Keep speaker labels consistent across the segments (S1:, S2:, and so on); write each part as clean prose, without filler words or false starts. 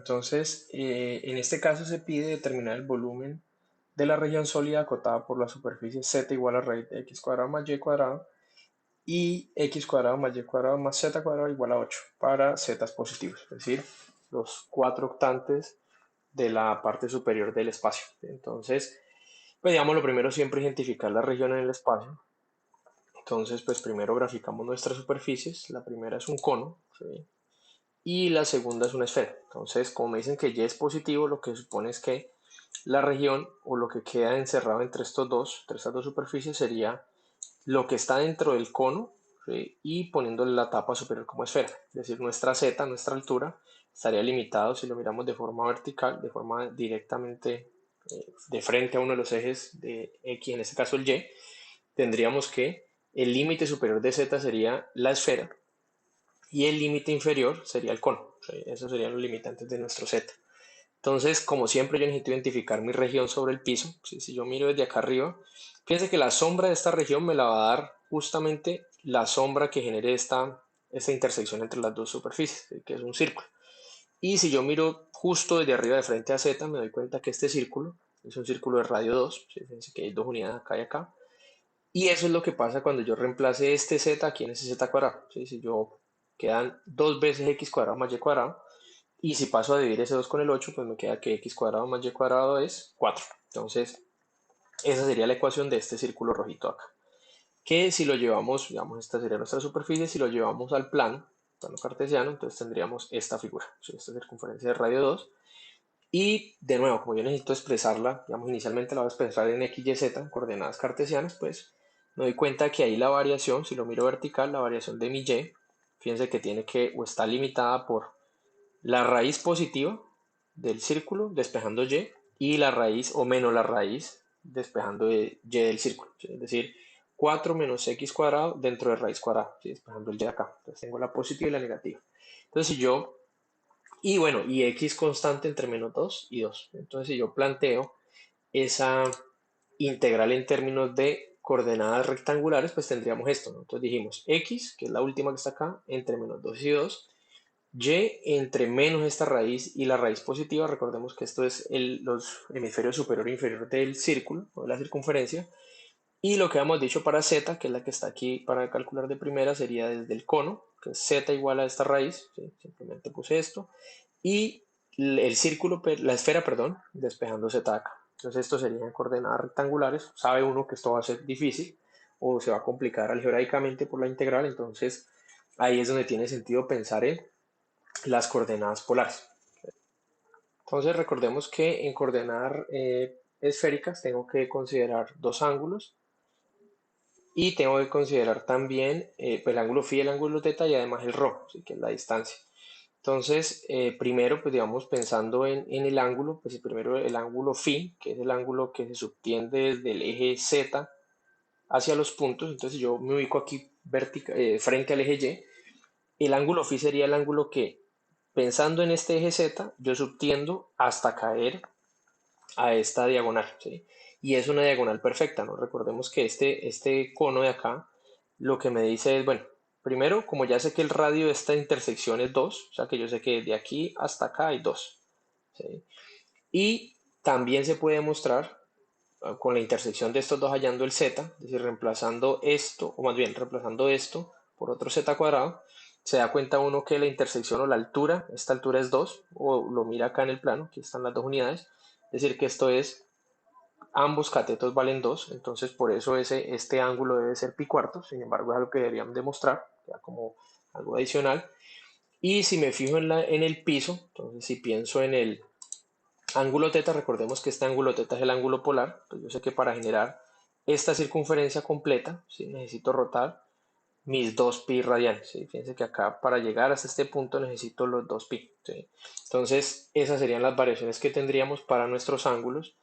S1: Entonces, en este caso se pide determinar el volumen de la región sólida acotada por la superficie z igual a raíz de x cuadrado más y cuadrado y x cuadrado más y cuadrado más z cuadrado igual a 8 para z positivos, es decir, los 4 octantes de la parte superior del espacio. Entonces, pues digamos, lo primero siempre identificar la región en el espacio. Entonces, pues primero graficamos nuestras superficies. La primera es un cono, ¿sí? Y la segunda es una esfera. Entonces, como me dicen que y es positivo, lo que supone es que la región o lo que queda encerrado entre estas dos superficies sería lo que está dentro del cono, ¿sí? Y poniéndole la tapa superior como esfera. Es decir, nuestra z, nuestra altura, estaría limitado si lo miramos de forma vertical, de forma directamente de frente a uno de los ejes de X, en este caso el Y, tendríamos que el límite superior de z sería la esfera y el límite inferior sería el cono. ¿Sí? Esos serían los limitantes de nuestro z. Entonces, como siempre, yo necesito identificar mi región sobre el piso. ¿Sí? Si yo miro desde acá arriba, fíjense que la sombra de esta región me la va a dar justamente la sombra que genere esta intersección entre las dos superficies, ¿sí? Que es un círculo. Y si yo miro justo desde arriba de frente a z, me doy cuenta que este círculo es un círculo de radio 2. ¿Sí? Fíjense que hay dos unidades acá y acá. Y eso es lo que pasa cuando yo reemplace este z aquí en ese z cuadrado. ¿Sí? Si yo quedan dos veces x cuadrado más y cuadrado, y si paso a dividir ese 2 con el 8, pues me queda que x cuadrado más y cuadrado es 4. Entonces, esa sería la ecuación de este círculo rojito acá. Que si lo llevamos, digamos, esta sería nuestra superficie, si lo llevamos al plano cartesiano, entonces tendríamos esta figura, ¿sí? Esta circunferencia de radio 2. Y de nuevo, como yo necesito expresarla, digamos, inicialmente la voy a expresar en x, y, z, coordenadas cartesianas, pues me doy cuenta que ahí la variación, si lo miro vertical, la variación de mi y, fíjense que tiene que, o está limitada por la raíz positiva del círculo despejando y la raíz o menos la raíz despejando y del círculo, ¿sí? Es decir, 4 menos x cuadrado dentro de raíz cuadrada, ¿sí? Despejando el y acá. Entonces tengo la positiva y la negativa. Entonces si yo, y bueno, y x constante entre menos 2 y 2. Entonces si yo planteo esa integral en términos de coordenadas rectangulares, pues tendríamos esto, ¿no? Entonces dijimos x, que es la última que está acá, entre menos 2 y 2, y entre menos esta raíz y la raíz positiva, recordemos que esto es los hemisferios superior e inferior del círculo o de la circunferencia. Y lo que hemos dicho para z, que es la que está aquí para calcular de primera, sería desde el cono, que es z igual a esta raíz, ¿sí? Simplemente puse esto, y el círculo, la esfera, perdón, despejando z acá. Entonces esto serían coordenadas rectangulares. Sabe uno que esto va a ser difícil o se va a complicar algebraicamente por la integral, entonces ahí es donde tiene sentido pensar en las coordenadas polares. Entonces recordemos que en coordenadas esféricas tengo que considerar dos ángulos y tengo que considerar también el ángulo phi, el ángulo teta y además el rho, ¿sí? Que es la distancia. Entonces, primero, pues digamos, pensando en el ángulo, pues primero el ángulo phi, que es el ángulo que se subtiende desde el eje z hacia los puntos. Entonces yo me ubico aquí frente al eje y. El ángulo phi sería el ángulo que, pensando en este eje z, yo subtiendo hasta caer a esta diagonal, ¿sí? Y es una diagonal perfecta, ¿no? Recordemos que este cono de acá lo que me dice es, bueno, primero, como ya sé que el radio de esta intersección es 2, o sea que yo sé que de aquí hasta acá hay 2, ¿sí? Y también se puede mostrar con la intersección de estos dos hallando el z, es decir, reemplazando esto, o más bien reemplazando esto por otro z cuadrado, se da cuenta uno que la intersección o la altura, esta altura es 2, o lo mira acá en el plano, aquí están las dos unidades, es decir, que esto es, ambos catetos valen 2, entonces por eso este ángulo debe ser pi cuartos, sin embargo es algo que deberían demostrar, ya como algo adicional. Y si me fijo en el piso, entonces si pienso en el ángulo teta, recordemos que este ángulo teta es el ángulo polar, pues yo sé que para generar esta circunferencia completa, ¿sí? Necesito rotar mis 2 pi radianes, ¿sí? Fíjense que acá para llegar hasta este punto necesito los 2 pi, ¿sí? Entonces esas serían las variaciones que tendríamos para nuestros ángulos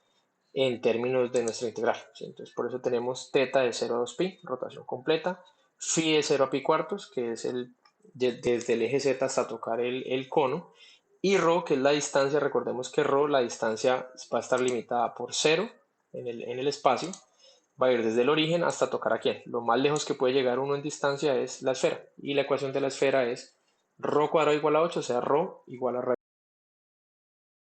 S1: en términos de nuestra integral, ¿sí? Entonces por eso tenemos teta de 0 a 2 pi, rotación completa, phi de 0 a pi cuartos, que es desde el eje z hasta tocar el cono, y rho, que es la distancia. Recordemos que rho, la distancia va a estar limitada por 0 en el espacio, va a ir desde el origen hasta tocar aquí. Lo más lejos que puede llegar uno en distancia es la esfera, y la ecuación de la esfera es rho cuadrado igual a 8, o sea, rho igual a